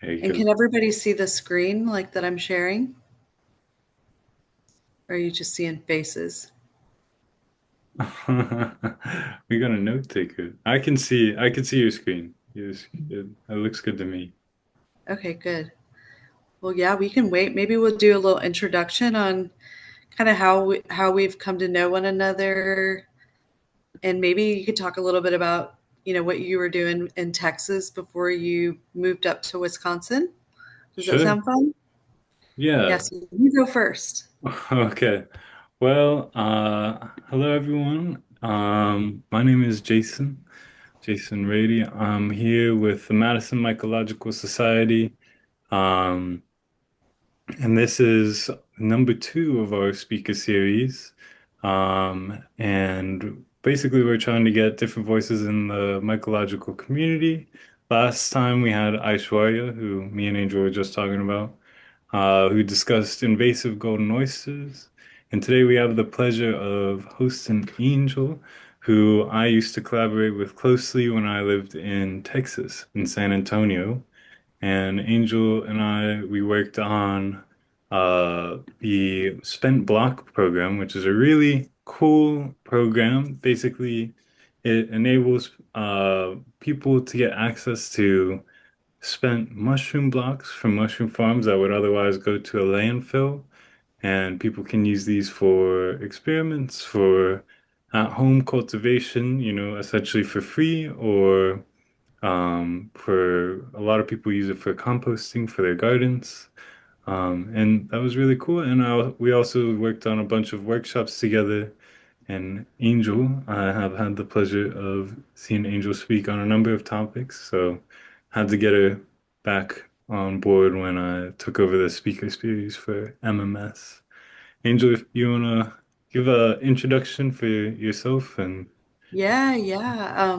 There you And go. can everybody see the screen like that I'm sharing? Or are you just seeing faces? We got a note taker. I can see your screen. Yes, it looks good to me. Okay, good. Well, yeah, we can wait. Maybe we'll do a little introduction on kind of how we've come to know one another, and maybe you could talk a little bit about what you were doing in Texas before you moved up to Wisconsin. Does that Sure. sound fun? Yeah. Yes, you go first. Okay. Well, hello everyone. My name is Jason Rady. I'm here with the Madison Mycological Society. Um, And this is number two of our speaker series. And basically, we're trying to get different voices in the mycological community. Last time we had Aishwarya, who me and Angel were just talking about, who discussed invasive golden oysters. And today we have the pleasure of hosting Angel, who I used to collaborate with closely when I lived in Texas, in San Antonio. And Angel and we worked on the Spent Block program, which is a really cool program. Basically, it enables people to get access to spent mushroom blocks from mushroom farms that would otherwise go to a landfill. And people can use these for experiments, for at-home cultivation, essentially for free, or for a lot of people use it for composting for their gardens. And that was really cool. And we also worked on a bunch of workshops together. And Angel, I have had the pleasure of seeing Angel speak on a number of topics. So had to get her back on board when I took over the speaker series for MMS. Angel, if you want to give an introduction for yourself and Yeah, yeah.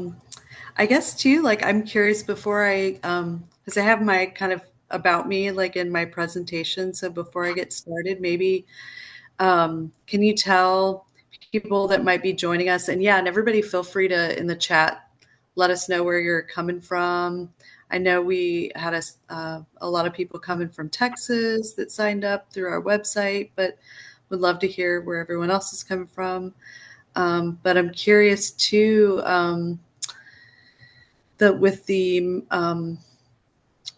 I guess too, like I'm curious before because I have my kind of about me like in my presentation. So before I get started, maybe can you tell people that might be joining us? And yeah, and everybody feel free to in the chat let us know where you're coming from. I know we had a lot of people coming from Texas that signed up through our website, but would love to hear where everyone else is coming from. But I'm curious too that with the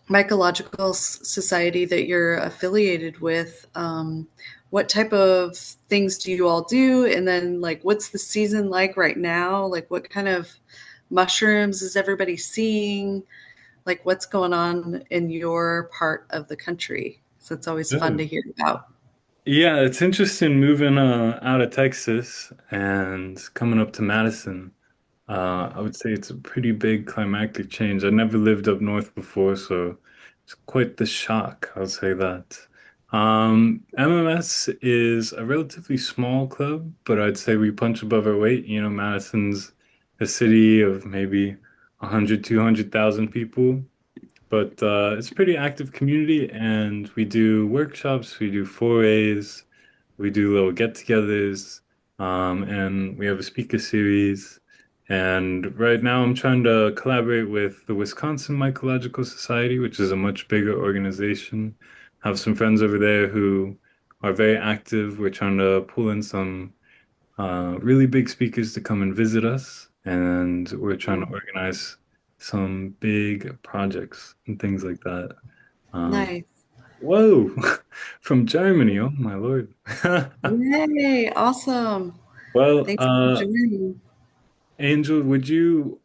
mycological society that you're affiliated with, what type of things do you all do? And then, like, what's the season like right now? Like, what kind of mushrooms is everybody seeing? Like, what's going on in your part of the country? So it's always fun yeah. to hear about. Yeah, it's interesting moving out of Texas and coming up to Madison. I would say it's a pretty big climactic change. I never lived up north before, so it's quite the shock, I'll say that. MMS is a relatively small club, but I'd say we punch above our weight. Madison's a city of maybe 100, 200,000 people. But it's a pretty active community, and we do workshops, we do forays, we do little get-togethers, and we have a speaker series. And right now, I'm trying to collaborate with the Wisconsin Mycological Society, which is a much bigger organization. Have some friends over there who are very active. We're trying to pull in some really big speakers to come and visit us, and we're trying to organize some big projects and things like that. Um, Nice. whoa, from Germany, oh my Lord. Yay. Awesome. Well, Thanks for joining. Angel, would you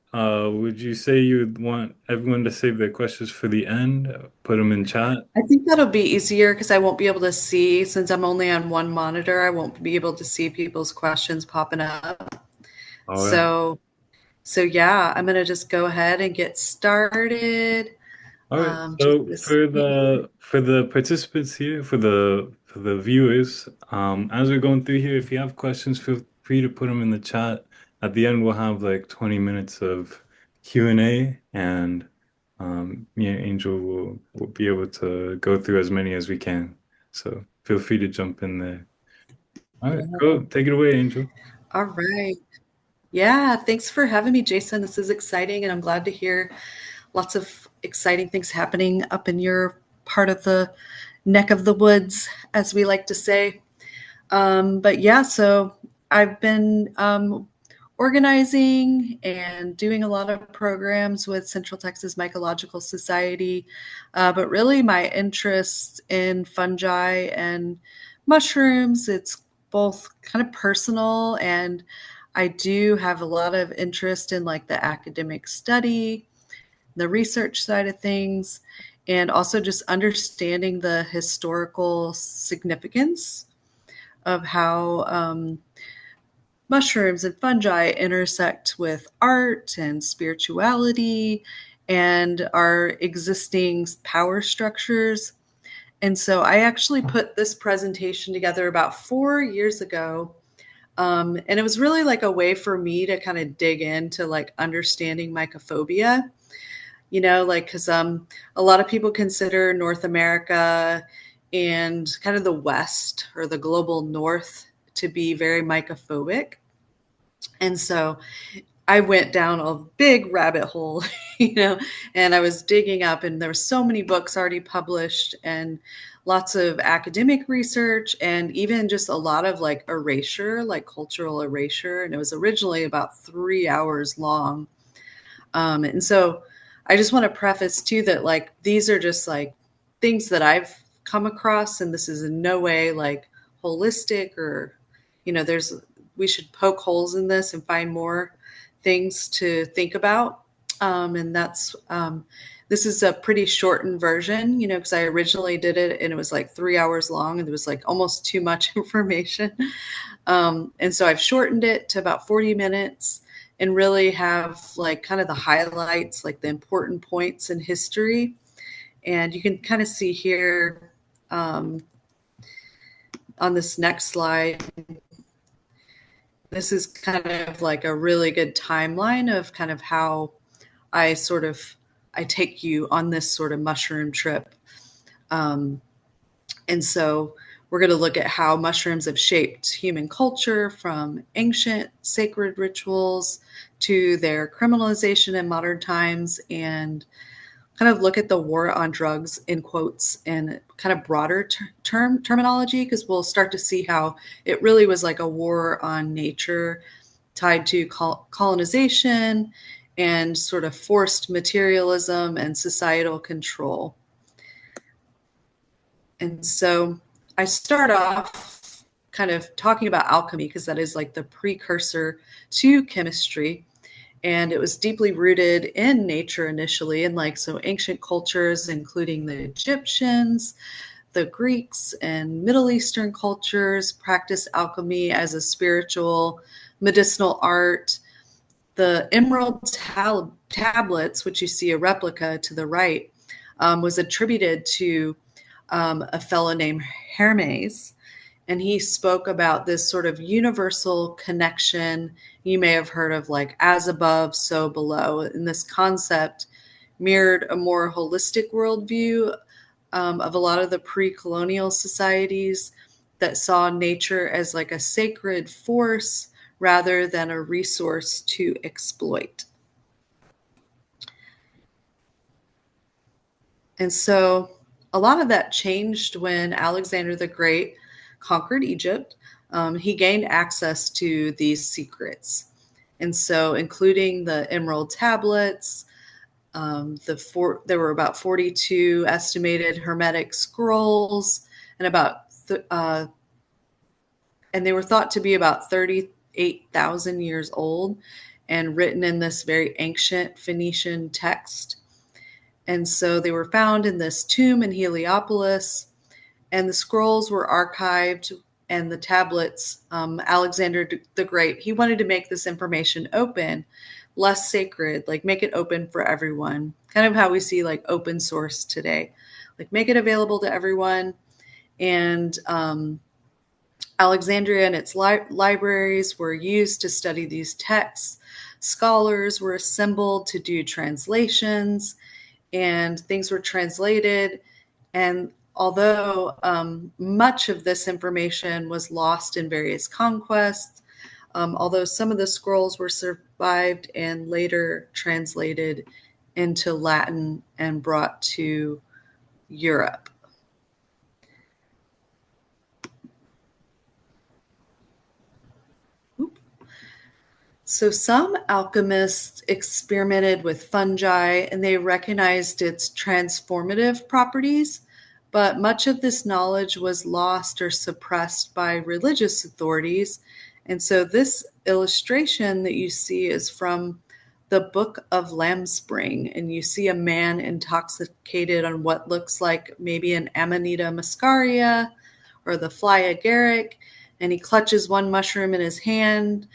say you'd want everyone to save their questions for the end? Put them in chat. I think that'll be easier because I won't be able to see, since I'm only on one monitor, I won't be able to see people's questions popping up. All right. So, so yeah, I'm gonna just go ahead and get started. All right. Just So this. for the participants here, for the viewers, as we're going through here, if you have questions, feel free to put them in the chat. At the end, we'll have like 20 minutes of Q&A, and me and Angel will be able to go through as many as we can. So feel free to jump in there. All right, go take it away, Angel. All right. Yeah, thanks for having me, Jason. This is exciting, and I'm glad to hear lots of exciting things happening up in your part of the neck of the woods, as we like to say. But yeah, so I've been organizing and doing a lot of programs with Central Texas Mycological Society. But really, my interest in fungi and mushrooms, it's both kind of personal, and I do have a lot of interest in like the academic study, the research side of things, and also just understanding the historical significance of how mushrooms and fungi intersect with art and spirituality and our existing power structures. And so I actually put this presentation together about 4 years ago. And it was really like a way for me to kind of dig into like understanding mycophobia, like because a lot of people consider North America and kind of the West or the global North to be very mycophobic. And so I went down a big rabbit hole, you know, and I was digging up, and there were so many books already published and lots of academic research, and even just a lot of like erasure, like cultural erasure. And it was originally about 3 hours long. And so I just want to preface too that like these are just like things that I've come across, and this is in no way like holistic or, there's we should poke holes in this and find more things to think about. And that's this is a pretty shortened version, because I originally did it and it was like 3 hours long and there was like almost too much information. And so I've shortened it to about 40 minutes and really have like kind of the highlights, like the important points in history. And you can kind of see here on this next slide, this is kind of like a really good timeline of kind of how I take you on this sort of mushroom trip. And so we're going to look at how mushrooms have shaped human culture from ancient sacred rituals to their criminalization in modern times, and kind of look at the war on drugs in quotes and kind of broader terminology, because we'll start to see how it really was like a war on nature tied to colonization and sort of forced materialism and societal control. And so I start off kind of talking about alchemy because that is like the precursor to chemistry. And it was deeply rooted in nature initially, and like so ancient cultures, including the Egyptians, the Greeks, and Middle Eastern cultures, practiced alchemy as a spiritual, medicinal art. The emerald tablets, which you see a replica to the right, was attributed to a fellow named Hermes. And he spoke about this sort of universal connection. You may have heard of like as above, so below. And this concept mirrored a more holistic worldview of a lot of the pre-colonial societies that saw nature as like a sacred force rather than a resource to exploit. And so a lot of that changed when Alexander the Great conquered Egypt. He gained access to these secrets. And so, including the emerald tablets, there were about 42 estimated hermetic scrolls, and and they were thought to be about 38,000 years old and written in this very ancient Phoenician text. And so they were found in this tomb in Heliopolis, and the scrolls were archived, and the tablets, Alexander the Great, he wanted to make this information open, less sacred, like make it open for everyone. Kind of how we see like open source today, like make it available to everyone. And Alexandria and its libraries were used to study these texts. Scholars were assembled to do translations, and things were translated. And although much of this information was lost in various conquests, although some of the scrolls were survived and later translated into Latin and brought to Europe. So some alchemists experimented with fungi and they recognized its transformative properties, but much of this knowledge was lost or suppressed by religious authorities. And so this illustration that you see is from the Book of Lambspring, and you see a man intoxicated on what looks like maybe an Amanita muscaria or the fly agaric, and he clutches one mushroom in his hand,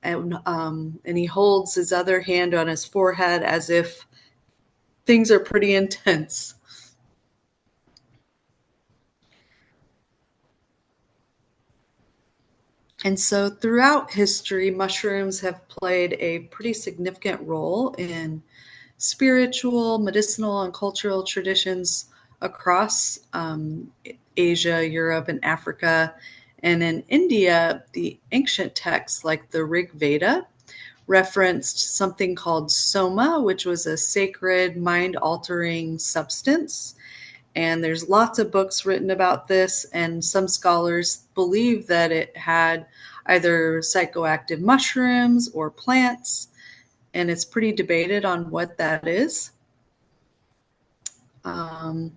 and he holds his other hand on his forehead as if things are pretty intense. And so throughout history, mushrooms have played a pretty significant role in spiritual, medicinal, and cultural traditions across Asia, Europe, and Africa. And in India, the ancient texts like the Rig Veda referenced something called soma, which was a sacred, mind altering substance. And there's lots of books written about this, and some scholars believe that it had either psychoactive mushrooms or plants, and it's pretty debated on what that is. Um,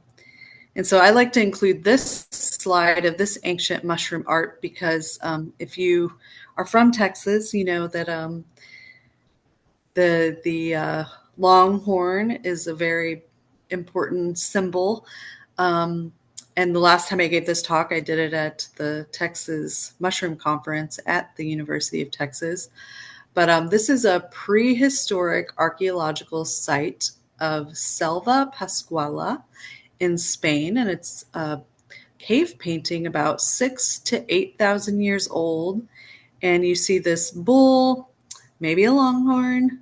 and so I like to include this slide of this ancient mushroom art because if you are from Texas, you know that the longhorn is a very important symbol. And the last time I gave this talk, I did it at the Texas Mushroom Conference at the University of Texas. But this is a prehistoric archaeological site of Selva Pascuala in Spain, and it's a cave painting about 6,000 to 8,000 years old. And you see this bull, maybe a longhorn.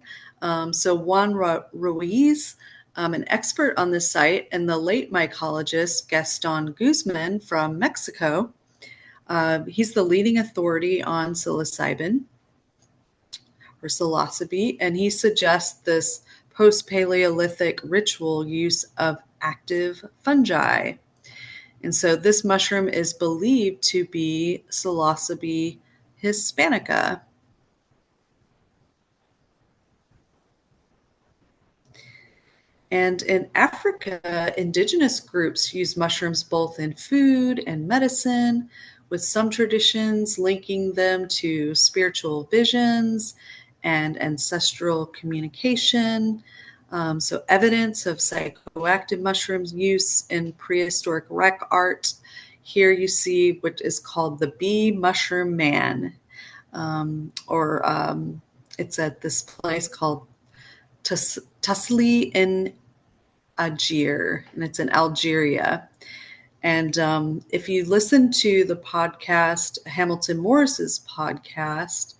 So Juan Ruiz, an expert on this site, and the late mycologist Gaston Guzman from Mexico. He's the leading authority on psilocybin or psilocybe, and he suggests this post-Paleolithic ritual use of active fungi. And so this mushroom is believed to be psilocybe hispanica. And in Africa, indigenous groups use mushrooms both in food and medicine, with some traditions linking them to spiritual visions and ancestral communication. So, evidence of psychoactive mushrooms use in prehistoric wreck art. Here you see what is called the bee mushroom man, or it's at this place called Tasli in Algier, and it's in Algeria. And if you listen to the podcast, Hamilton Morris's podcast,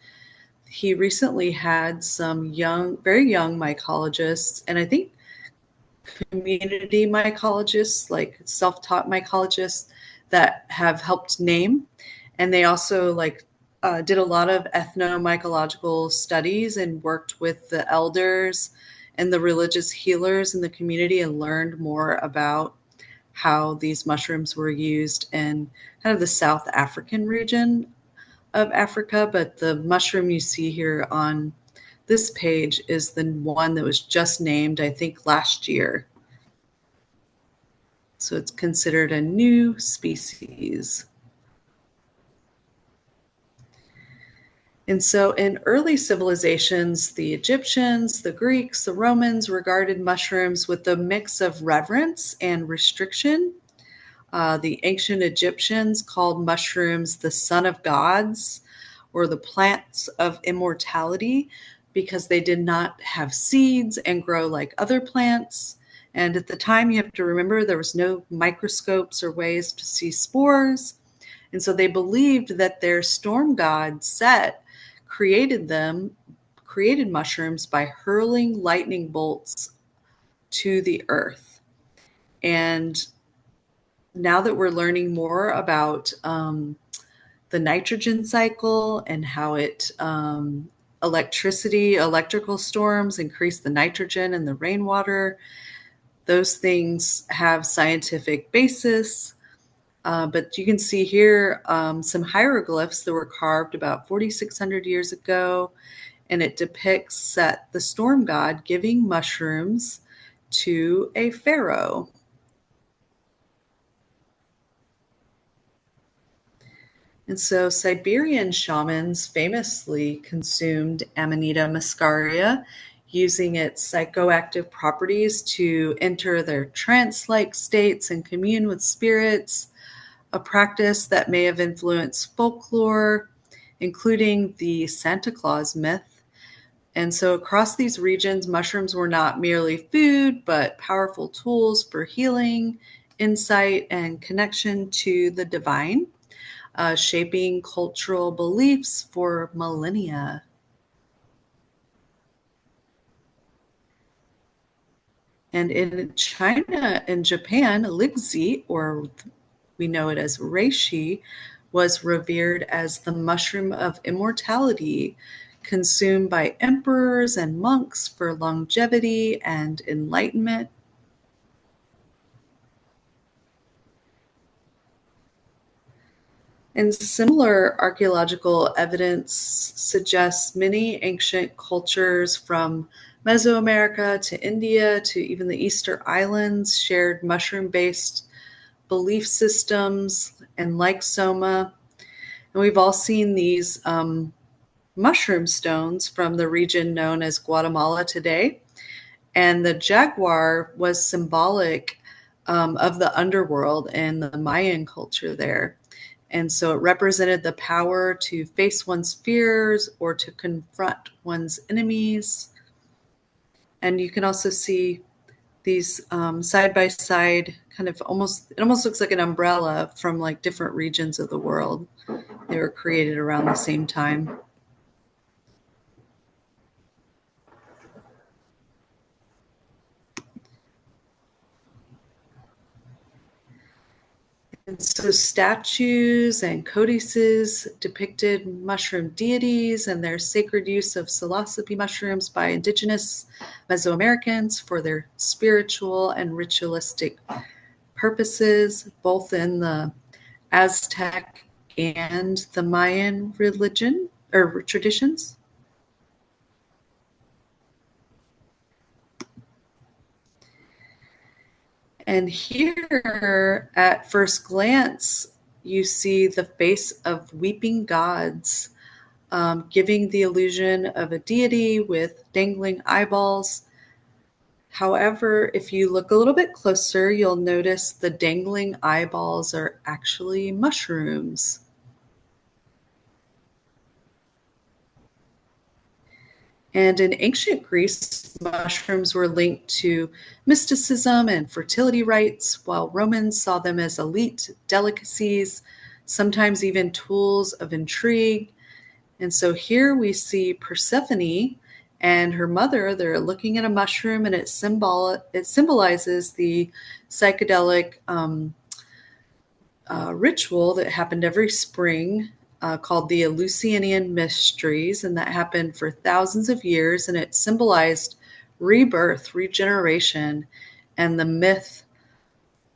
he recently had some young, very young mycologists, and I think community mycologists, like self-taught mycologists, that have helped name. And they also did a lot of ethnomycological studies and worked with the elders and the religious healers in the community and learned more about how these mushrooms were used in kind of the South African region of Africa. But the mushroom you see here on this page is the one that was just named, I think, last year. So it's considered a new species. And so in early civilizations, the Egyptians, the Greeks, the Romans regarded mushrooms with a mix of reverence and restriction. The ancient Egyptians called mushrooms the son of gods or the plants of immortality because they did not have seeds and grow like other plants. And at the time, you have to remember there was no microscopes or ways to see spores. And so they believed that their storm god Set created mushrooms by hurling lightning bolts to the earth. And now that we're learning more about the nitrogen cycle and how it electricity, electrical storms increase the nitrogen in the rainwater. Those things have scientific basis. But you can see here some hieroglyphs that were carved about 4,600 years ago, and it depicts Set, the storm god, giving mushrooms to a pharaoh. And so Siberian shamans famously consumed Amanita muscaria, using its psychoactive properties to enter their trance like states and commune with spirits, a practice that may have influenced folklore, including the Santa Claus myth. And so, across these regions, mushrooms were not merely food, but powerful tools for healing, insight, and connection to the divine, shaping cultural beliefs for millennia. And in China and Japan, Lingzi, or we know it as reishi, was revered as the mushroom of immortality, consumed by emperors and monks for longevity and enlightenment. And similar archaeological evidence suggests many ancient cultures from Mesoamerica to India to even the Easter Islands shared mushroom based belief systems. And like Soma, and we've all seen these mushroom stones from the region known as Guatemala today. And the jaguar was symbolic of the underworld and the Mayan culture there. And so it represented the power to face one's fears or to confront one's enemies. And you can also see these side by side, kind of almost, it almost looks like an umbrella from like different regions of the world. They were created around the same time. And so statues and codices depicted mushroom deities and their sacred use of psilocybe mushrooms by indigenous Mesoamericans for their spiritual and ritualistic purposes, both in the Aztec and the Mayan religion or traditions. And here, at first glance, you see the face of weeping gods, giving the illusion of a deity with dangling eyeballs. However, if you look a little bit closer, you'll notice the dangling eyeballs are actually mushrooms. And in ancient Greece, mushrooms were linked to mysticism and fertility rites, while Romans saw them as elite delicacies, sometimes even tools of intrigue. And so here we see Persephone and her mother. They're looking at a mushroom, and it symbolizes the psychedelic ritual that happened every spring, called the Eleusinian Mysteries, and that happened for thousands of years, and it symbolized rebirth, regeneration, and the myth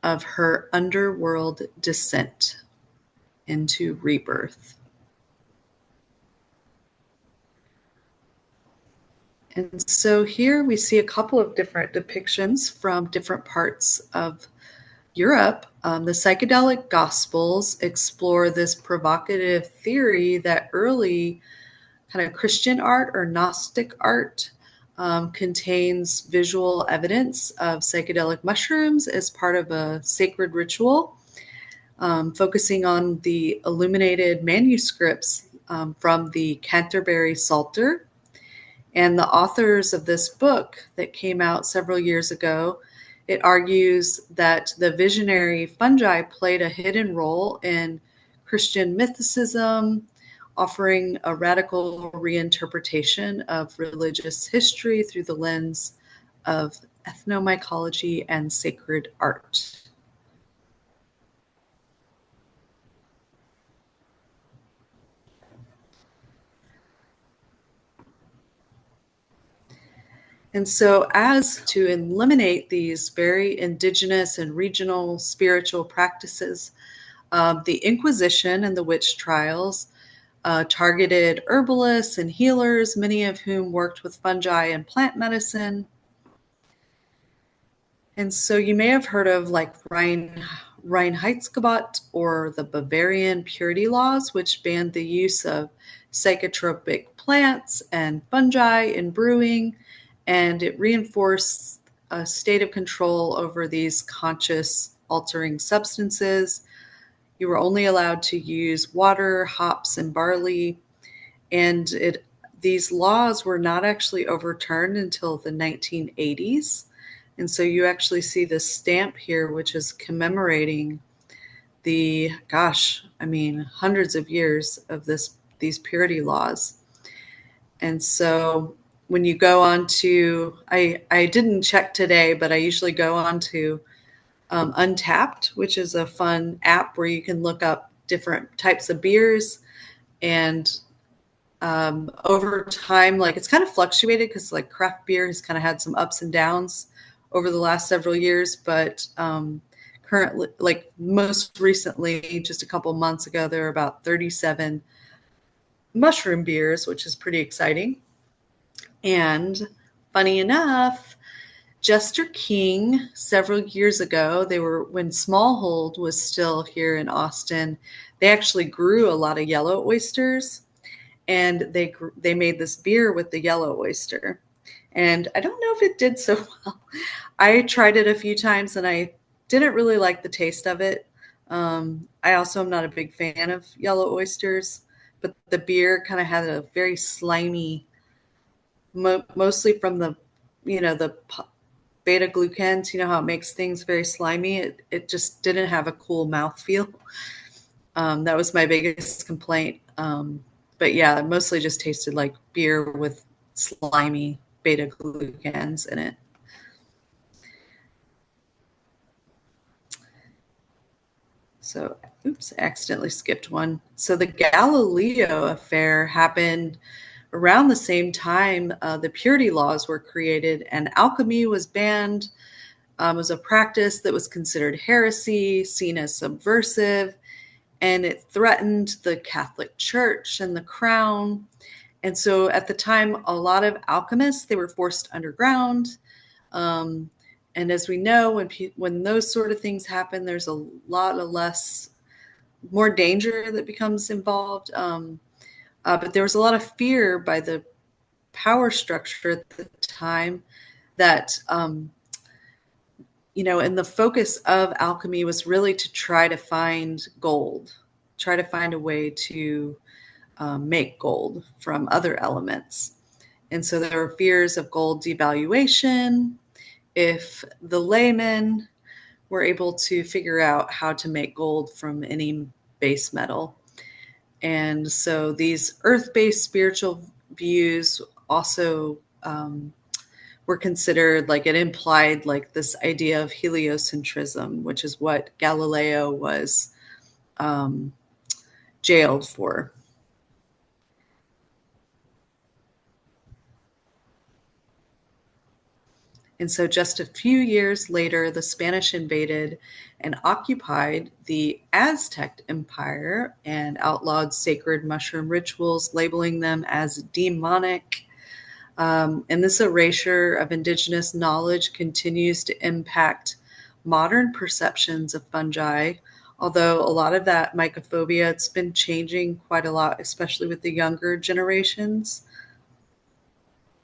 of her underworld descent into rebirth. And so here we see a couple of different depictions from different parts of Europe. The psychedelic gospels explore this provocative theory that early kind of Christian art or Gnostic art contains visual evidence of psychedelic mushrooms as part of a sacred ritual, focusing on the illuminated manuscripts from the Canterbury Psalter. And the authors of this book that came out several years ago, it argues that the visionary fungi played a hidden role in Christian mythicism, offering a radical reinterpretation of religious history through the lens of ethnomycology and sacred art. And so, as to eliminate these very indigenous and regional spiritual practices, the Inquisition and the witch trials targeted herbalists and healers, many of whom worked with fungi and plant medicine. And so you may have heard of like Reinheitsgebot or the Bavarian purity laws, which banned the use of psychotropic plants and fungi in brewing, and it reinforced a state of control over these conscious altering substances. You were only allowed to use water, hops, and barley, and these laws were not actually overturned until the 1980s. And so you actually see this stamp here, which is commemorating the, gosh, I mean, hundreds of years of these purity laws. And so when you go on to, I didn't check today, but I usually go on to Untapped, which is a fun app where you can look up different types of beers. And over time, like it's kind of fluctuated because like craft beer has kind of had some ups and downs over the last several years, but currently, like most recently, just a couple months ago, there are about 37 mushroom beers, which is pretty exciting. And funny enough, Jester King, several years ago, they were when Smallhold was still here in Austin, they actually grew a lot of yellow oysters, and they made this beer with the yellow oyster. And I don't know if it did so well. I tried it a few times and I didn't really like the taste of it. I also am not a big fan of yellow oysters, but the beer kind of had a very slimy, mostly from the beta glucans, how it makes things very slimy. It just didn't have a cool mouthfeel. That was my biggest complaint. But yeah, it mostly just tasted like beer with slimy beta glucans in it. So, oops, I accidentally skipped one. So the Galileo affair happened around the same time the purity laws were created, and alchemy was banned. It was a practice that was considered heresy, seen as subversive, and it threatened the Catholic Church and the crown. And so at the time, a lot of alchemists, they were forced underground. Um, and as we know, when those sort of things happen, there's a lot of more danger that becomes involved. But there was a lot of fear by the power structure at the time that, and the focus of alchemy was really to try to find gold, try to find a way to make gold from other elements. And so there were fears of gold devaluation. If the laymen were able to figure out how to make gold from any base metal. And so these earth-based spiritual views also were considered, like it implied like this idea of heliocentrism, which is what Galileo was jailed for. And so just a few years later, the Spanish invaded and occupied the Aztec Empire and outlawed sacred mushroom rituals, labeling them as demonic. And this erasure of indigenous knowledge continues to impact modern perceptions of fungi, although a lot of that mycophobia, it's been changing quite a lot, especially with the younger generations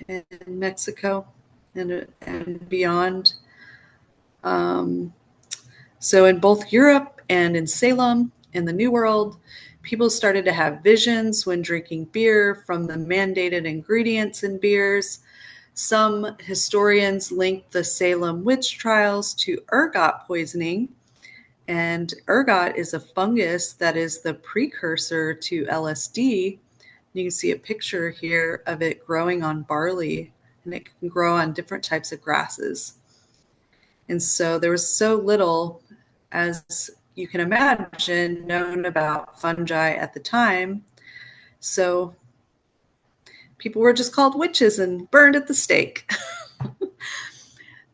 in Mexico and beyond. So in both Europe and in Salem, in the New World, people started to have visions when drinking beer from the mandated ingredients in beers. Some historians link the Salem witch trials to ergot poisoning. And ergot is a fungus that is the precursor to LSD. You can see a picture here of it growing on barley, and it can grow on different types of grasses. And so there was so little, as you can imagine, known about fungi at the time. So people were just called witches and burned at the stake.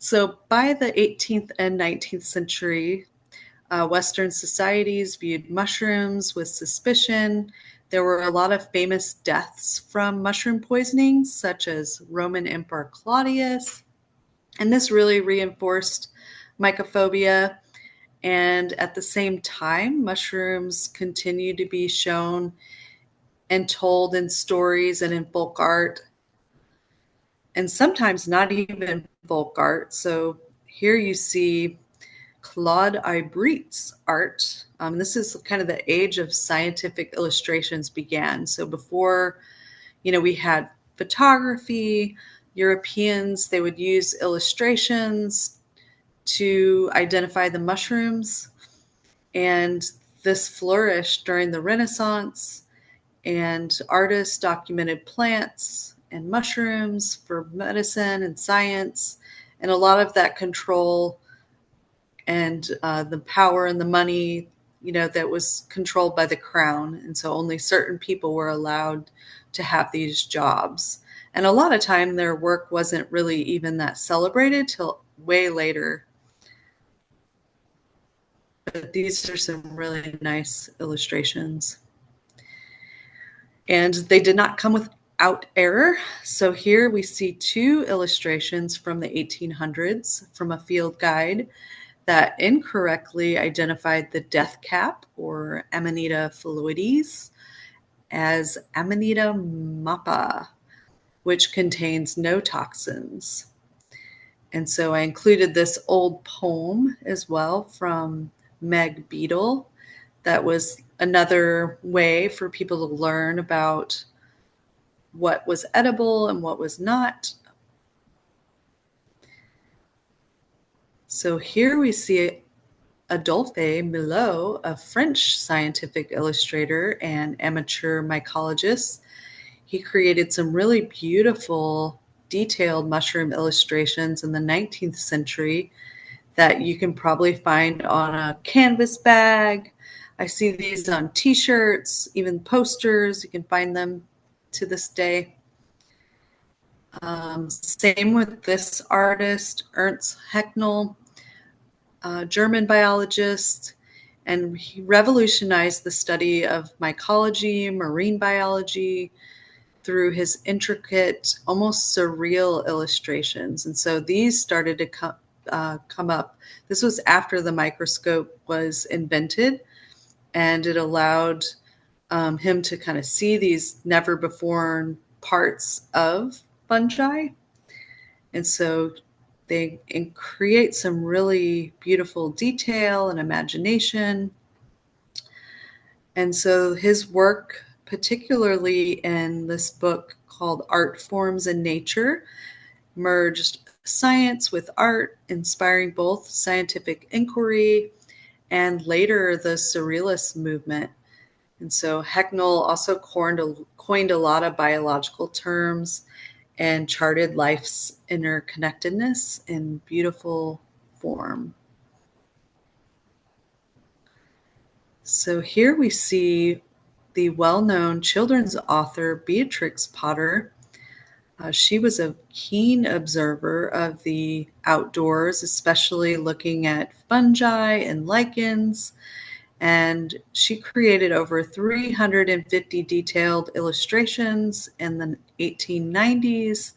So by the 18th and 19th century, Western societies viewed mushrooms with suspicion. There were a lot of famous deaths from mushroom poisoning, such as Roman Emperor Claudius. And this really reinforced mycophobia. And at the same time, mushrooms continue to be shown and told in stories and in folk art, and sometimes not even folk art. So here you see Claude Ibrit's art. This is kind of the age of scientific illustrations began. So before, we had photography, Europeans, they would use illustrations to identify the mushrooms. And this flourished during the Renaissance, and artists documented plants and mushrooms for medicine and science. And a lot of that control and the power and the money, that was controlled by the crown. And so only certain people were allowed to have these jobs. And a lot of time their work wasn't really even that celebrated till way later. But these are some really nice illustrations. And they did not come without error. So here we see two illustrations from the 1800s from a field guide that incorrectly identified the death cap, or Amanita phalloides, as Amanita mappa, which contains no toxins. And so I included this old poem as well from Meg Beadle. That was another way for people to learn about what was edible and what was not. So here we see Adolphe Milot, a French scientific illustrator and amateur mycologist. He created some really beautiful, detailed mushroom illustrations in the 19th century that you can probably find on a canvas bag. I see these on t-shirts, even posters. You can find them to this day. Same with this artist, Ernst Haeckel, a German biologist, and he revolutionized the study of mycology, marine biology, through his intricate, almost surreal illustrations. And so these started to come up. This was after the microscope was invented, and it allowed him to kind of see these never before parts of fungi. And so they create some really beautiful detail and imagination. And so his work, particularly in this book called Art Forms in Nature, merged science with art, inspiring both scientific inquiry and later the Surrealist movement. And so Haeckel also coined a lot of biological terms and charted life's interconnectedness in beautiful form. So here we see the well-known children's author Beatrix Potter. She was a keen observer of the outdoors, especially looking at fungi and lichens. And she created over 350 detailed illustrations in the 1890s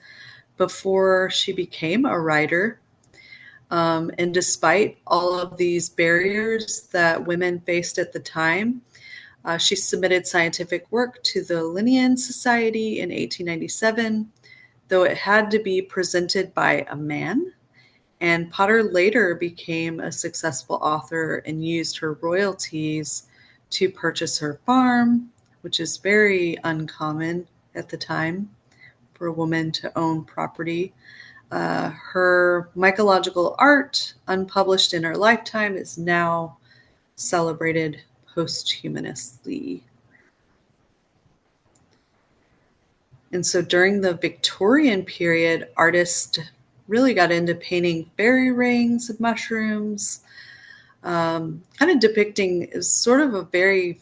before she became a writer. And despite all of these barriers that women faced at the time, she submitted scientific work to the Linnean Society in 1897, though it had to be presented by a man. And Potter later became a successful author and used her royalties to purchase her farm, which is very uncommon at the time for a woman to own property. Her mycological art, unpublished in her lifetime, is now celebrated posthumously. And so during the Victorian period, artists really got into painting fairy rings of mushrooms, kind of depicting sort of a very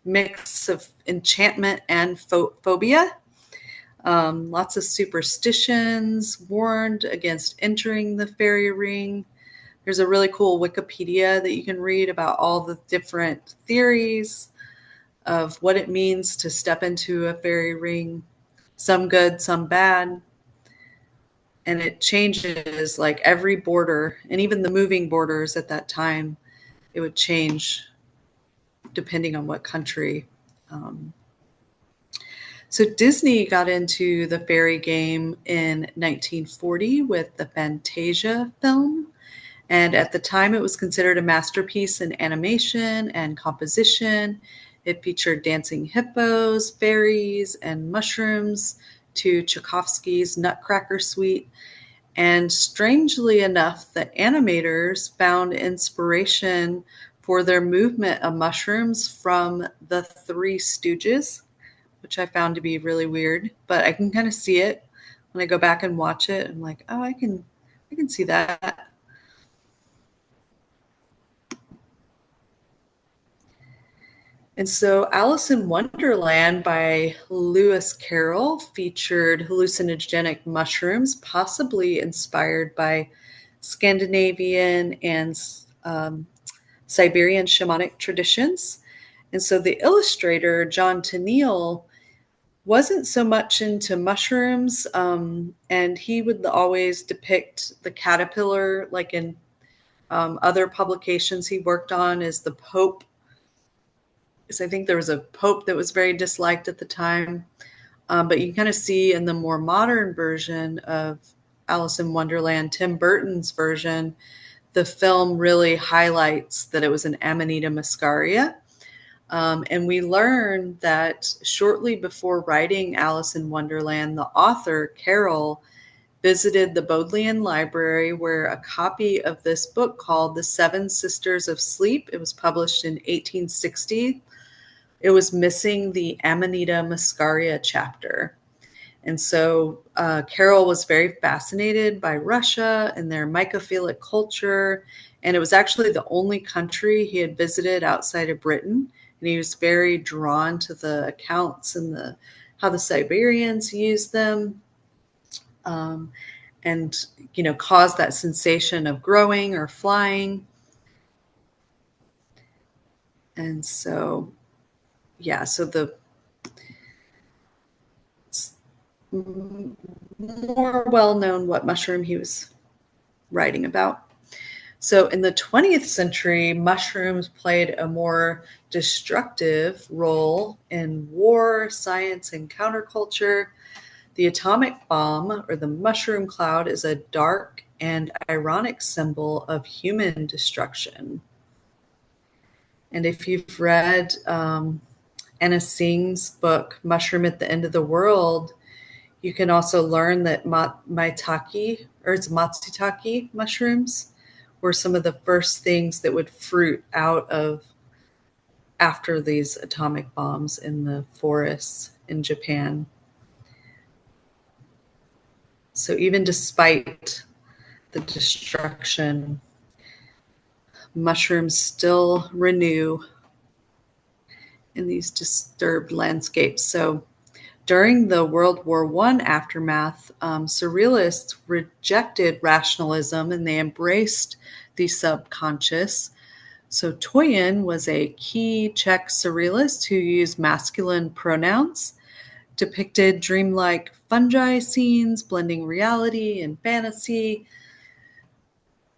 mix of enchantment and phobia. Lots of superstitions, warned against entering the fairy ring. There's a really cool Wikipedia that you can read about all the different theories of what it means to step into a fairy ring, some good, some bad. And it changes like every border, and even the moving borders at that time, it would change depending on what country. Um, so Disney got into the fairy game in 1940 with the Fantasia film. And at the time, it was considered a masterpiece in animation and composition. It featured dancing hippos, fairies, and mushrooms to Tchaikovsky's Nutcracker Suite. And strangely enough, the animators found inspiration for their movement of mushrooms from the Three Stooges, which I found to be really weird. But I can kind of see it when I go back and watch it. I'm like, oh, I can see that. And so Alice in Wonderland by Lewis Carroll featured hallucinogenic mushrooms, possibly inspired by Scandinavian and Siberian shamanic traditions. And so the illustrator, John Tenniel, wasn't so much into mushrooms, and he would always depict the caterpillar, like in other publications he worked on, as the Pope, because I think there was a pope that was very disliked at the time. But you can kind of see in the more modern version of Alice in Wonderland, Tim Burton's version, the film really highlights that it was an Amanita muscaria. And we learn that shortly before writing Alice in Wonderland, the author, Carol, visited the Bodleian Library where a copy of this book called The Seven Sisters of Sleep, it was published in 1860, it was missing the Amanita muscaria chapter. And so Carol was very fascinated by Russia and their mycophilic culture. And it was actually the only country he had visited outside of Britain. And he was very drawn to the accounts and how the Siberians used them. And, caused that sensation of growing or flying. And so, yeah, so the more well known what mushroom he was writing about. So in the 20th century, mushrooms played a more destructive role in war, science, and counterculture. The atomic bomb, or the mushroom cloud, is a dark and ironic symbol of human destruction. And if you've read Anna Singh's book, Mushroom at the End of the World, you can also learn that maitake, or it's matsutake mushrooms, were some of the first things that would fruit out of after these atomic bombs in the forests in Japan. So even despite the destruction, mushrooms still renew in these disturbed landscapes. So during the World War I aftermath, surrealists rejected rationalism and they embraced the subconscious. So Toyin was a key Czech surrealist who used masculine pronouns, depicted dreamlike fungi scenes, blending reality and fantasy.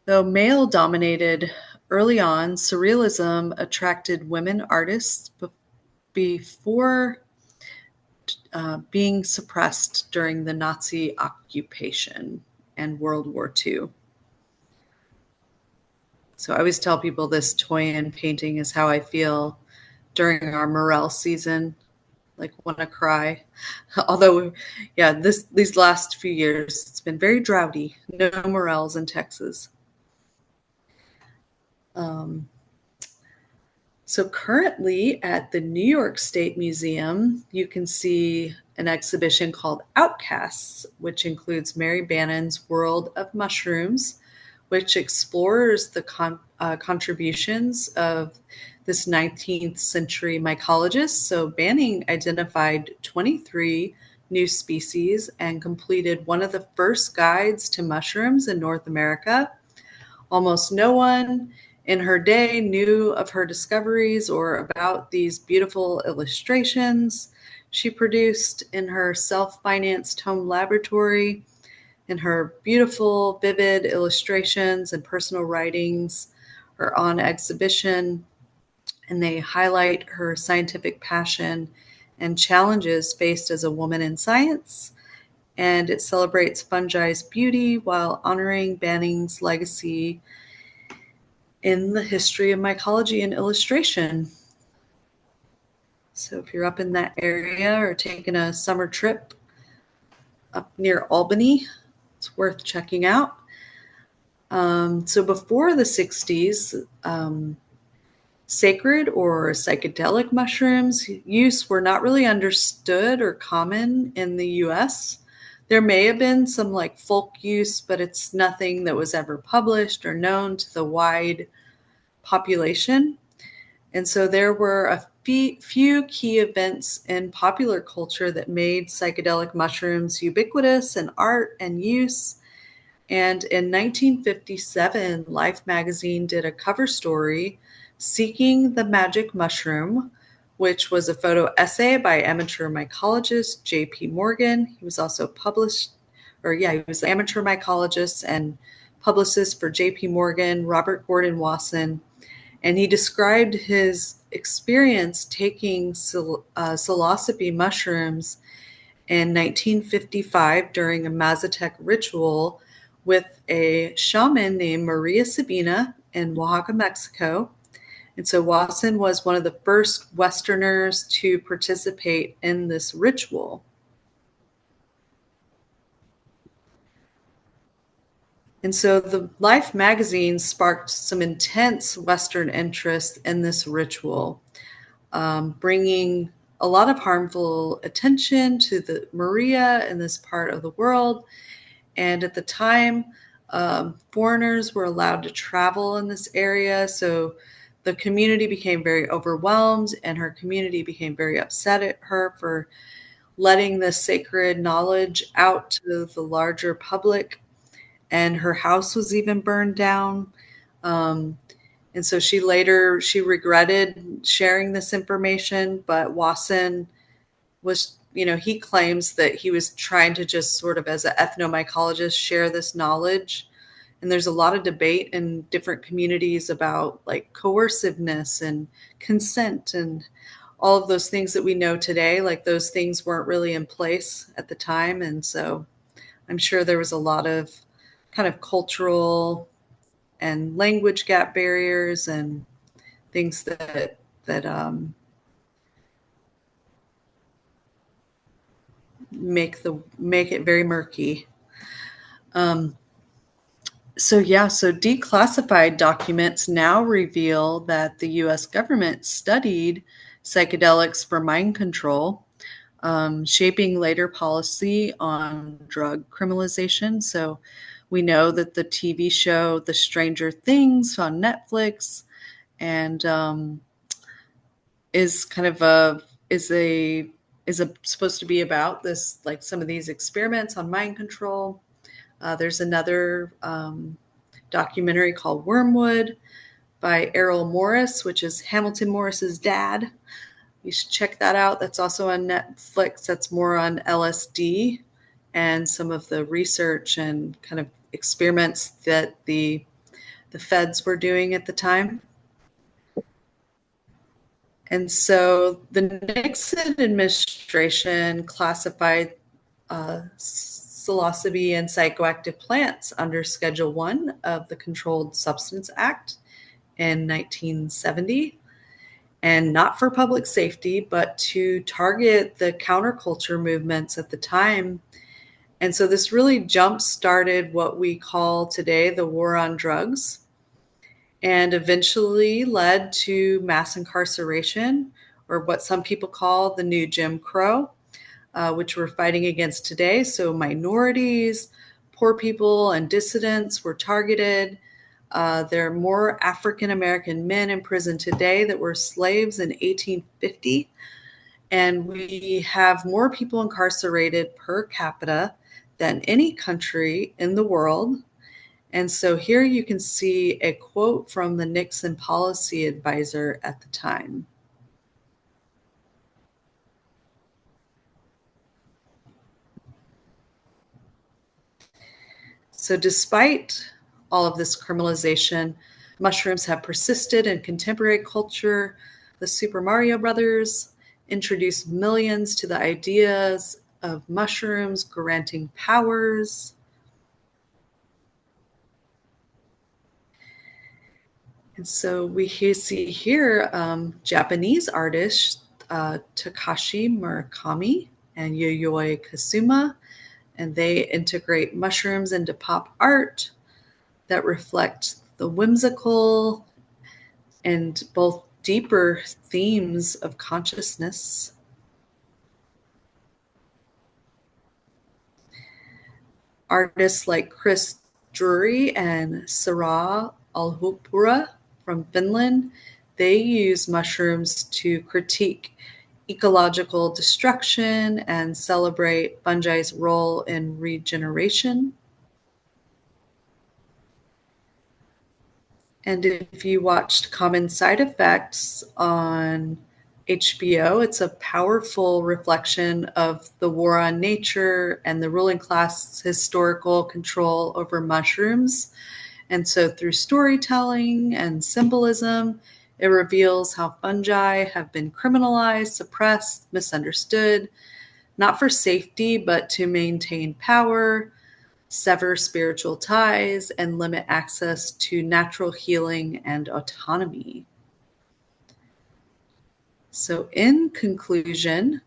Though male-dominated early on, surrealism attracted women artists before being suppressed during the Nazi occupation and World War II. So I always tell people this Toyin painting is how I feel during our morel season, like want to cry. Although, yeah, these last few years, it's been very droughty. No morels in Texas. So currently at the New York State Museum, you can see an exhibition called Outcasts, which includes Mary Bannon's World of Mushrooms, which explores the contributions of this 19th century mycologist. So Banning identified 23 new species and completed one of the first guides to mushrooms in North America. Almost no one in her day knew of her discoveries or about these beautiful illustrations she produced in her self-financed home laboratory. And her beautiful, vivid illustrations and personal writings are on exhibition, and they highlight her scientific passion and challenges faced as a woman in science. And it celebrates fungi's beauty while honoring Banning's legacy in the history of mycology and illustration. So if you're up in that area or taking a summer trip up near Albany, it's worth checking out. So before the 60s, sacred or psychedelic mushrooms use were not really understood or common in the US. There may have been some like folk use, but it's nothing that was ever published or known to the wide population. And so there were a few key events in popular culture that made psychedelic mushrooms ubiquitous in art and use. And in 1957, Life magazine did a cover story, Seeking the Magic Mushroom, which was a photo essay by amateur mycologist J.P. Morgan. He was also he was an amateur mycologist and publicist for J.P. Morgan, Robert Gordon Wasson. And he described his experience taking psilocybe mushrooms in 1955 during a Mazatec ritual with a shaman named Maria Sabina in Oaxaca, Mexico. And so Wasson was one of the first Westerners to participate in this ritual. And so the Life magazine sparked some intense Western interest in this ritual, bringing a lot of harmful attention to the Maria in this part of the world. And at the time, foreigners were allowed to travel in this area. So the community became very overwhelmed, and her community became very upset at her for letting this sacred knowledge out to the larger public. And her house was even burned down. Um, and so she regretted sharing this information, but Wasson was, he claims that he was trying to just sort of as an ethnomycologist share this knowledge. And there's a lot of debate in different communities about like coerciveness and consent and all of those things that we know today. Like those things weren't really in place at the time. And so I'm sure there was a lot of kind of cultural and language gap barriers and things that make it very murky. So declassified documents now reveal that the U.S. government studied psychedelics for mind control, shaping later policy on drug criminalization. So we know that the TV show The Stranger Things on Netflix and is kind of supposed to be about this, like some of these experiments on mind control. There's another documentary called Wormwood by Errol Morris, which is Hamilton Morris's dad. You should check that out. That's also on Netflix. That's more on LSD and some of the research and kind of experiments that the feds were doing at the time. And so the Nixon administration classified psilocybe and psychoactive plants under Schedule 1 of the Controlled Substance Act in 1970, and not for public safety, but to target the counterculture movements at the time. And so this really jump-started what we call today the war on drugs, and eventually led to mass incarceration, or what some people call the new Jim Crow, which we're fighting against today. So minorities, poor people, and dissidents were targeted. There are more African American men in prison today that were slaves in 1850. And we have more people incarcerated per capita than any country in the world. And so here you can see a quote from the Nixon policy advisor at the time. So, despite all of this criminalization, mushrooms have persisted in contemporary culture. The Super Mario Brothers introduced millions to the ideas of mushrooms granting powers. And so we see here Japanese artists Takashi Murakami and Yayoi Kasuma, and they integrate mushrooms into pop art that reflect the whimsical and both deeper themes of consciousness. Artists like Chris Drury and Sarah Alhupura from Finland, they use mushrooms to critique ecological destruction and celebrate fungi's role in regeneration. And if you watched Common Side Effects on HBO, it's a powerful reflection of the war on nature and the ruling class historical control over mushrooms. And so, through storytelling and symbolism, it reveals how fungi have been criminalized, suppressed, misunderstood, not for safety, but to maintain power, sever spiritual ties, and limit access to natural healing and autonomy. So, in conclusion,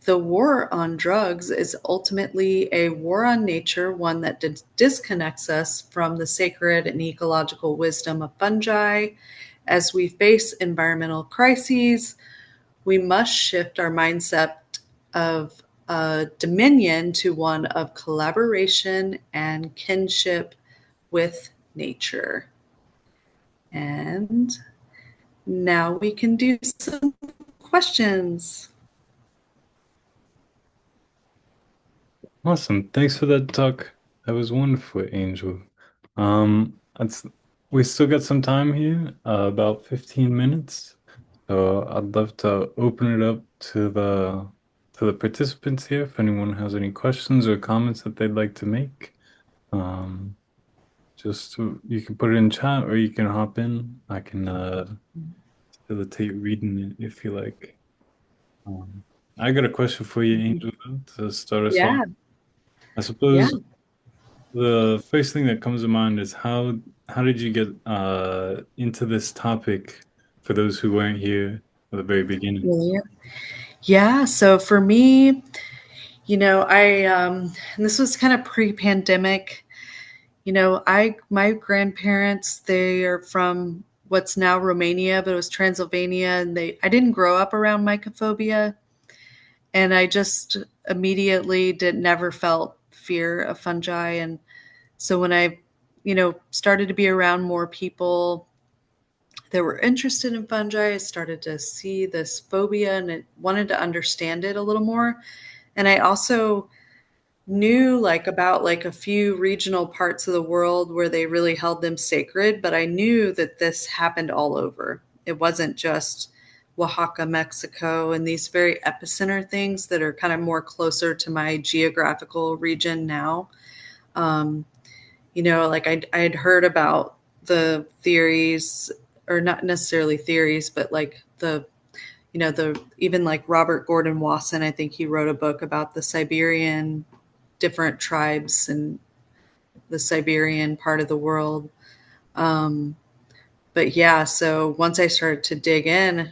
the war on drugs is ultimately a war on nature, one that disconnects us from the sacred and ecological wisdom of fungi. As we face environmental crises, we must shift our mindset of dominion to one of collaboration and kinship with nature. And now we can do some questions. Awesome. Thanks for that talk. That was wonderful, Angel. That's we still got some time here, about 15 minutes. So I'd love to open it up to the participants here if anyone has any questions or comments that they'd like to make. Um, you can put it in chat or you can hop in. I can facilitate reading it if you like. Um, I got a question for you, Angel, though, to start us off. Yeah, I yeah. suppose the first thing that comes to mind is how did you get into this topic for those who weren't here at the very beginning? Yeah. Yeah. So for me, and this was kind of pre-pandemic. My grandparents, they are from what's now Romania, but it was Transylvania, and I didn't grow up around mycophobia, and I just immediately did never felt fear of fungi. And so when I, started to be around more people that were interested in fungi, I started to see this phobia and I wanted to understand it a little more. And I also knew about a few regional parts of the world where they really held them sacred, but I knew that this happened all over. It wasn't just Oaxaca, Mexico, and these very epicenter things that are kind of more closer to my geographical region now. Um, I had heard about the theories, or not necessarily theories, but like the even like Robert Gordon Wasson, I think he wrote a book about the Siberian different tribes in the Siberian part of the world. Um, but yeah, so once I started to dig in,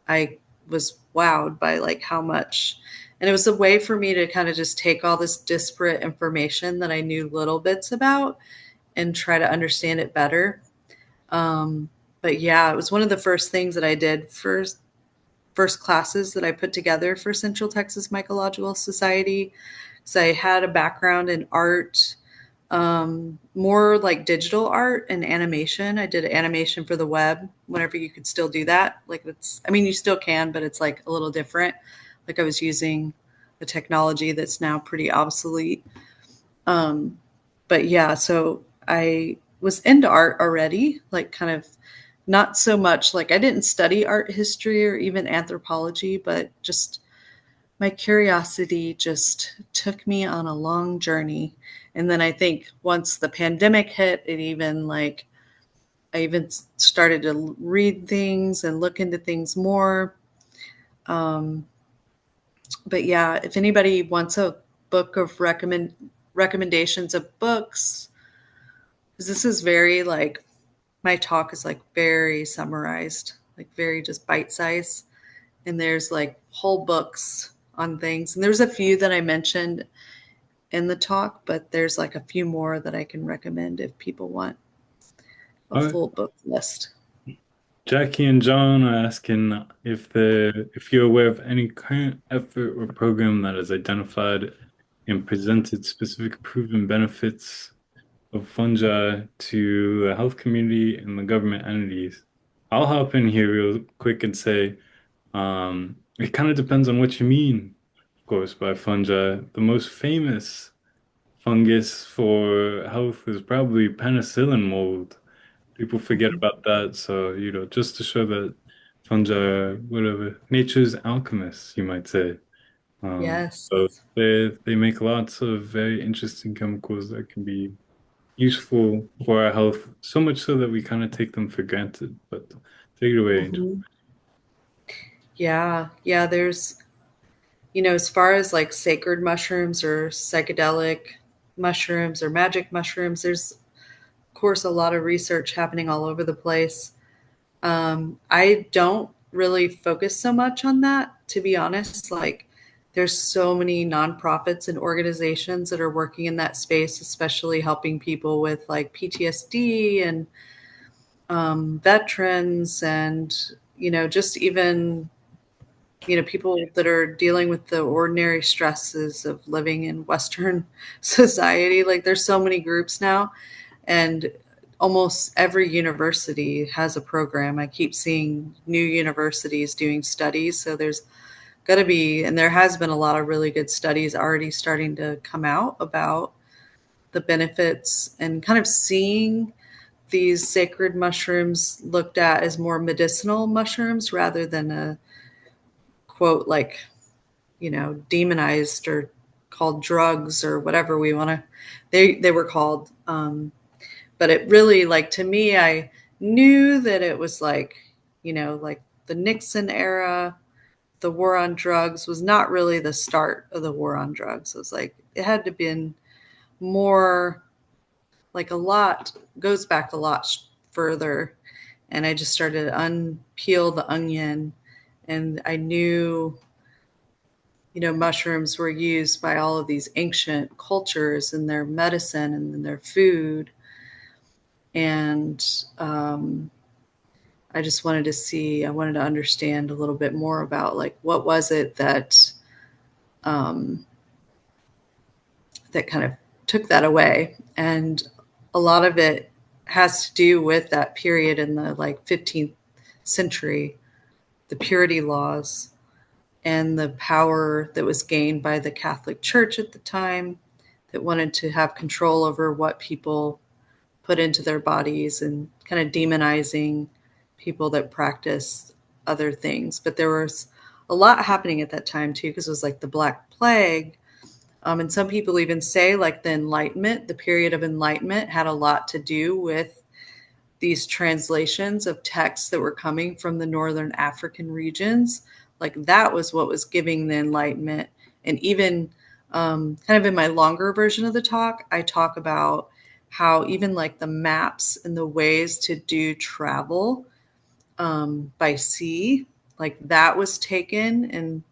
I was wowed by like how much, and it was a way for me to kind of just take all this disparate information that I knew little bits about and try to understand it better. Um, but yeah, it was one of the first things that I did first classes that I put together for Central Texas Mycological Society. So I had a background in art, more like digital art and animation. I did animation for the web whenever you could still do that. Like you still can, but it's like a little different. like I was using a technology that's now pretty obsolete. Um, but yeah, so I was into art already, like kind of not so much like I didn't study art history or even anthropology, but just my curiosity just took me on a long journey. And then I think once the pandemic hit, it even like I even started to read things and look into things more. Um, but yeah, if anybody wants a book of recommendations of books, because this is very like my talk is like very summarized, like very just bite size, and there's like whole books on things. And there's a few that I mentioned in the talk, but there's like a few more that I can recommend if people want a All right. full book list. Jackie and John are asking if you're aware of any current effort or program that has identified and presented specific proven benefits of fungi to the health community and the government entities. I'll hop in here real quick and say, it kind of depends on what you mean, of course, by fungi. The most famous fungus for health is probably penicillin mold. People forget Mhm. about that. So, just to show that fungi are whatever, nature's alchemists, you might say. So Yes. they make lots of very interesting chemicals that can be useful for our health, so much so that we kind of take them for granted. But take it away, Angel. Hmm. Yeah. Yeah. There's, as far as like sacred mushrooms or psychedelic mushrooms or magic mushrooms, there's, of course, a lot of research happening all over the place. I don't really focus so much on that, to be honest. Like, there's so many nonprofits and organizations that are working in that space, especially helping people with like PTSD and veterans and, just even, people that are dealing with the ordinary stresses of living in Western society. Like, there's so many groups now, and almost every university has a program. I keep seeing new universities doing studies. So there's got to be, and there has been a lot of really good studies already starting to come out about the benefits and kind of seeing these sacred mushrooms looked at as more medicinal mushrooms rather than a quote like, demonized or called drugs or whatever we want to, they were called. But it really, like, to me, I knew that it was like, like the Nixon era, the war on drugs was not really the start of the war on drugs. It was like it had to been more, like, a lot goes back a lot further. And I just started to unpeel the onion, and I knew, mushrooms were used by all of these ancient cultures in their medicine and in their food. And I just wanted to see, I wanted to understand a little bit more about like what was it um, that kind of took that away. And a lot of it has to do with that period in the like 15th century, the purity laws and the power that was gained by the Catholic Church at the time that wanted to have control over what people put into their bodies and kind of demonizing people that practice other things. But there was a lot happening at that time too, because it was like the Black Plague. And some people even say like the Enlightenment, the period of Enlightenment had a lot to do with these translations of texts that were coming from the Northern African regions. Like that was what was giving the Enlightenment. And even kind of in my longer version of the talk, I talk about how even like the maps and the ways to do travel by sea, like that was taken and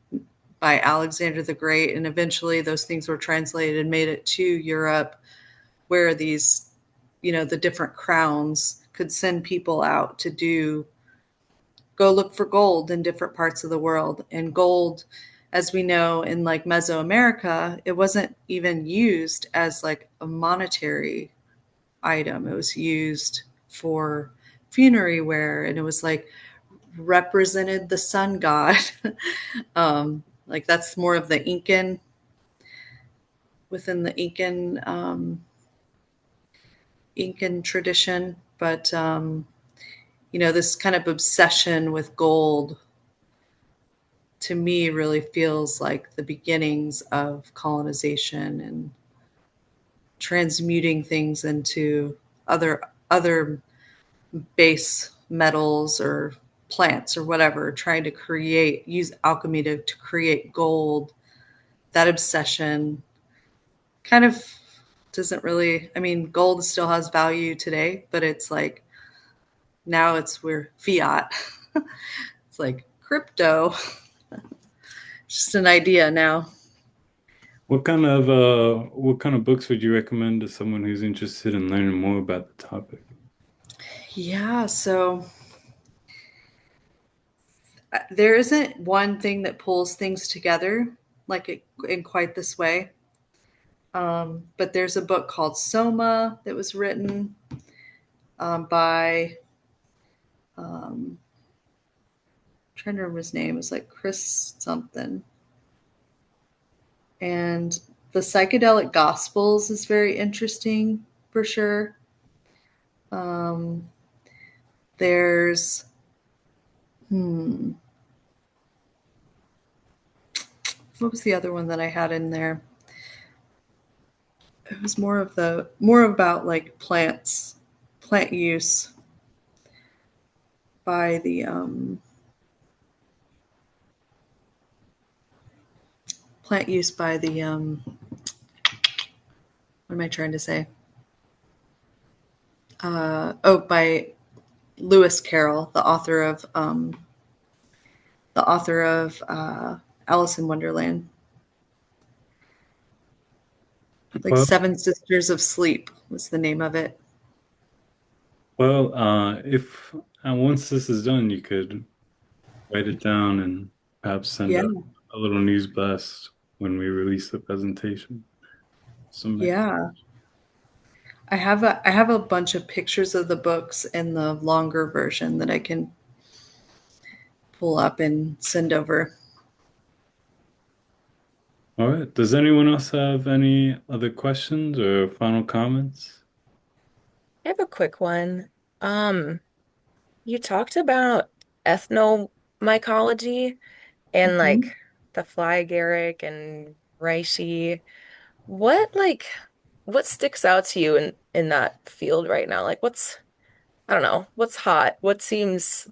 by Alexander the Great, and eventually those things were translated and made it to Europe, where these, the different crowns could send people out to go look for gold in different parts of the world. And gold, as we know, in like Mesoamerica, it wasn't even used as like a monetary item. It was used for funerary wear, and it was like represented the sun god. Like that's more of the Incan within the Incan tradition. But this kind of obsession with gold to me really feels like the beginnings of colonization and transmuting things into other base metals or plants or whatever, trying to use alchemy to create gold. That obsession kind of doesn't really, I mean, gold still has value today, but it's like now we're fiat. It's like crypto. It's just an idea now. What kind of books would you recommend to someone who's interested in learning more about the topic? Yeah, so there isn't one thing that pulls things together in quite this way. But there's a book called Soma that was written by, I'm trying to remember his name. It was like Chris something. And the psychedelic gospels is very interesting for sure. Um, there's, what was the other one that I had in there? It was more about like plant use by the plant use by the what am I trying to say? By Lewis Carroll, the author of Alice in Wonderland, like Well, Seven Sisters of Sleep was the name of it. if once this is done, you could write it down and perhaps send Yeah, out a little news blast when we release the presentation. Some yeah. I have a bunch of pictures of the books in the longer version that I can pull up and send over. All right. Does anyone else have any other questions or final comments? I have a quick one. Um, you talked about ethnomycology and Mhm. like the fly agaric and reishi. What like what sticks out to you in that field right now? Like what's I don't know, what's hot? What seems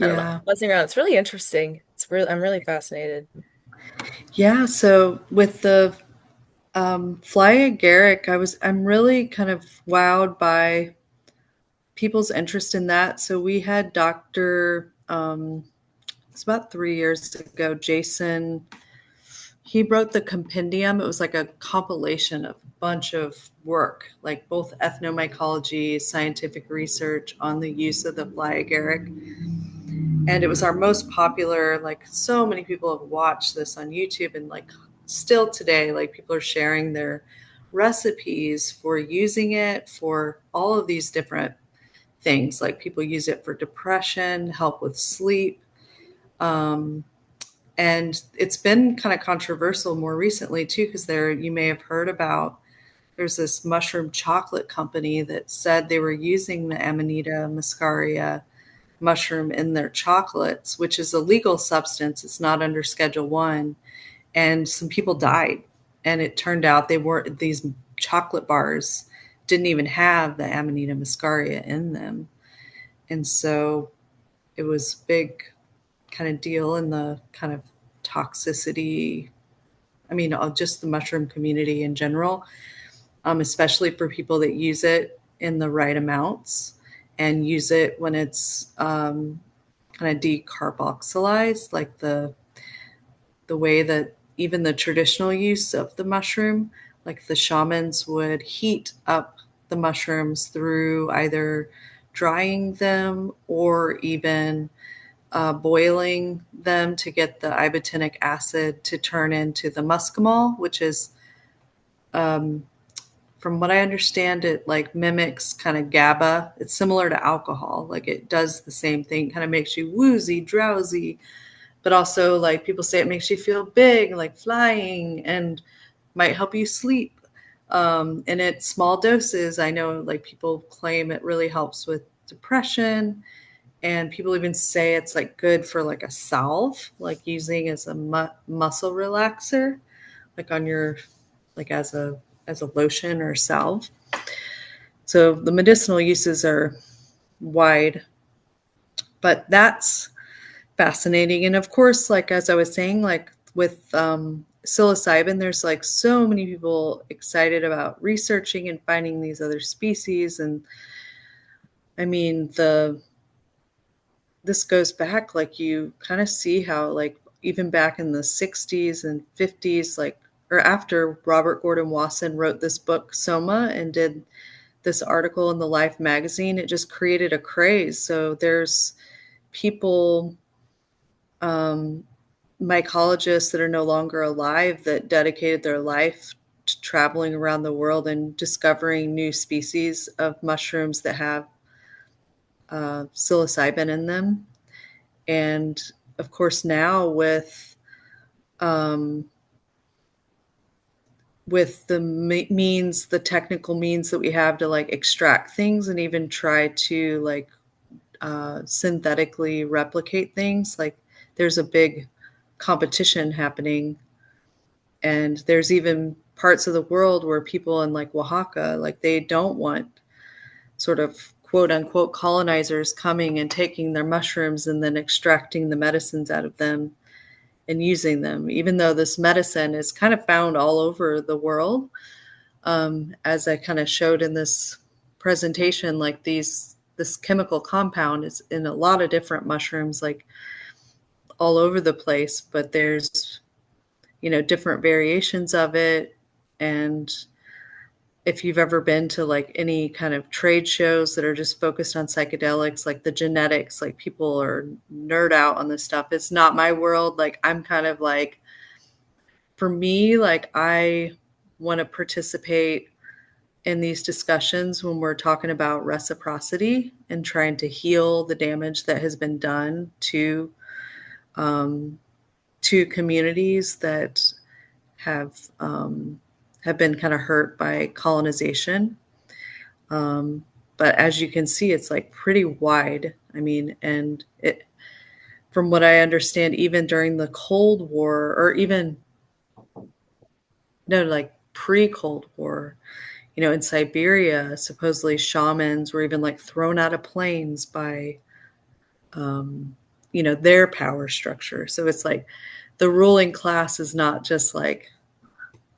I don't know, Yeah. buzzing around. It's really interesting. I'm really fascinated. Yeah. So with the fly agaric, I'm really kind of wowed by people's interest in that. So we had Dr. It's about 3 years ago, Jason. He wrote the compendium. It was like a compilation of a bunch of work, like both ethnomycology, scientific research on the use of the fly agaric. And it was our most popular, like so many people have watched this on YouTube, and like still today, like people are sharing their recipes for using it for all of these different things. Like people use it for depression, help with sleep. Um, and it's been kind of controversial more recently too, because you may have heard about, there's this mushroom chocolate company that said they were using the Amanita muscaria mushroom in their chocolates, which is a legal substance. It's not under Schedule 1. And some people died. And it turned out these chocolate bars didn't even have the Amanita muscaria in them. And so it was big kind of deal in the kind of toxicity. I mean, just the mushroom community in general, especially for people that use it in the right amounts and use it when it's kind of decarboxylized, like the way that even the traditional use of the mushroom, like the shamans would heat up the mushrooms through either drying them or even boiling them to get the ibotenic acid to turn into the muscimol, which is, um, from what I understand, it like mimics kind of GABA. It's similar to alcohol. Like it does the same thing, kind of makes you woozy, drowsy, but also like people say it makes you feel big, like flying, and might help you sleep. And at small doses, I know like people claim it really helps with depression, and people even say it's like good for like a salve, like using as a muscle relaxer, like on your, like as a lotion or salve. So the medicinal uses are wide, but that's fascinating. And of course, like as I was saying, like with psilocybin, there's like so many people excited about researching and finding these other species. And I mean, the this goes back, like you kind of see how like even back in the 60s and 50s, like or after Robert Gordon Wasson wrote this book Soma and did this article in the Life magazine, it just created a craze. So there's people, um, mycologists that are no longer alive that dedicated their life to traveling around the world and discovering new species of mushrooms that have psilocybin in them. And of course, now um, with the means, the technical means that we have to like extract things and even try to like synthetically replicate things, like there's a big competition happening. And there's even parts of the world where people in like Oaxaca, like they don't want sort of quote unquote colonizers coming and taking their mushrooms and then extracting the medicines out of them and using them, even though this medicine is kind of found all over the world. As I kind of showed in this presentation, like this chemical compound is in a lot of different mushrooms, like all over the place, but there's, different variations of it. And if you've ever been to like any kind of trade shows that are just focused on psychedelics, like the genetics, like people are nerd out on this stuff. It's not my world. Like I'm kind of like, for me, like I want to participate in these discussions when we're talking about reciprocity and trying to heal the damage that has been done um, to communities that have have been kind of hurt by colonization. Um, but as you can see, it's like pretty wide. I mean, and it, from what I understand, even during the Cold War, or even no, like pre-Cold War, in Siberia, supposedly shamans were even like thrown out of planes by, um, their power structure. So it's like the ruling class is not just like,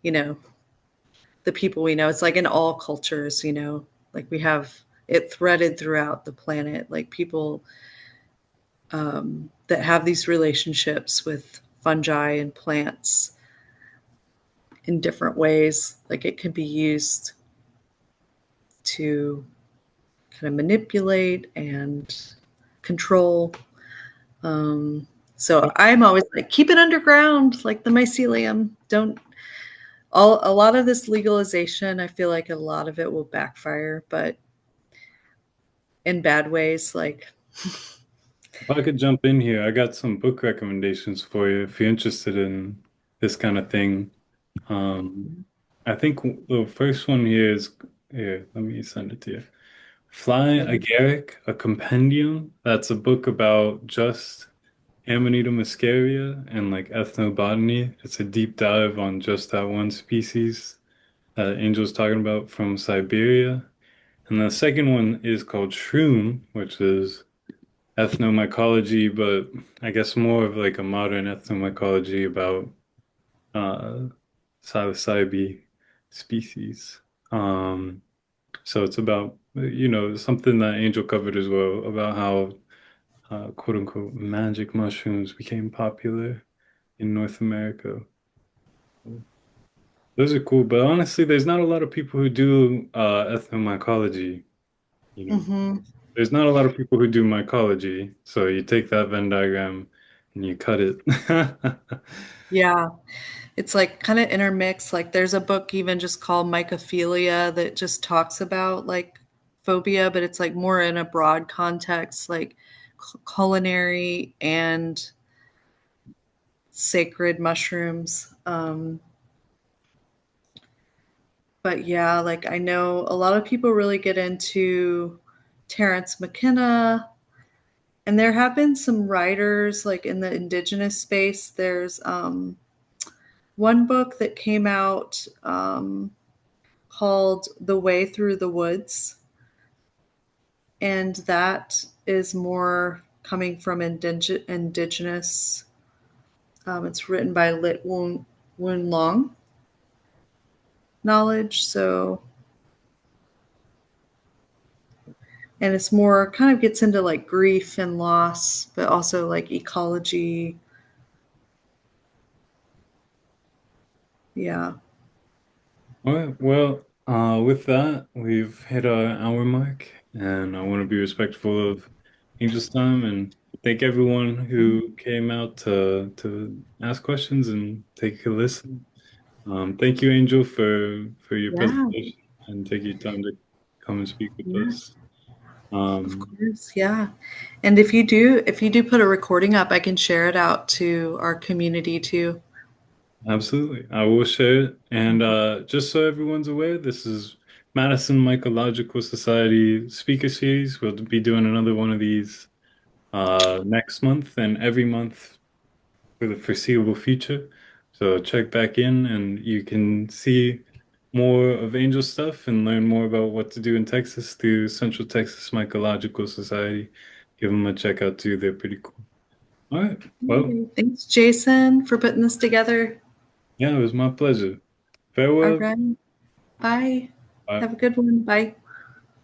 you know, the people we know. It's like in all cultures, like we have it threaded throughout the planet, like people that have these relationships with fungi and plants in different ways. Like it can be used to kind of manipulate and control. So I'm always like, keep it underground, like the mycelium. Don't a lot of this legalization, I feel like a lot of it will backfire, but in bad ways. Like, If I could jump in here, I got some book recommendations for you if you're interested in this kind of thing. Um, I think the first one here is here. Let me send it to you. Fly Agaric, a compendium. That's a book about just Amanita muscaria and like ethnobotany. It's a deep dive on just that one species that Angel's talking about from Siberia. And the second one is called Shroom, which is ethnomycology, but I guess more of like a modern ethnomycology about uh, psilocybe species. So it's about, something that Angel covered as well about how quote unquote magic mushrooms became popular in North America. Those are cool, but honestly, there's not a lot of people who do ethnomycology, you know. mm-hmm. There's not a lot of people who do mycology. So you take that Venn diagram and you cut it. Yeah, it's like kind of intermixed. Like there's a book even just called Mycophilia that just talks about like phobia, but it's like more in a broad context, like culinary and sacred mushrooms. But yeah, like I know a lot of people really get into Terrence McKenna, and there have been some writers like in the indigenous space. There's one book that came out called The Way Through the Woods, and that is more coming from indigenous. It's written by Woon Long knowledge, so and it's more kind of gets into like grief and loss, but also like ecology. Yeah. All right. Well, with that, we've hit our hour mark, and I want to be respectful of Angel's time and thank everyone who came out to ask questions and take a listen. Thank you, Angel, for your Yeah. presentation and taking your time to come and speak with Yeah. us. Of Um, course. Yeah. And if you do put a recording up, I can share it out to our community too. Absolutely. I will share it. And just so everyone's aware, this is Madison Mycological Society speaker series. We'll be doing another one of these next month and every month for the foreseeable future. So check back in and you can see more of Angel stuff and learn more about what to do in Texas through Central Texas Mycological Society. Give them a check out too. They're pretty cool. All right. Well, Thanks, Jason, for putting this together. yeah, it was my pleasure. All Farewell. right. Bye. Bye. Have a good one. Bye.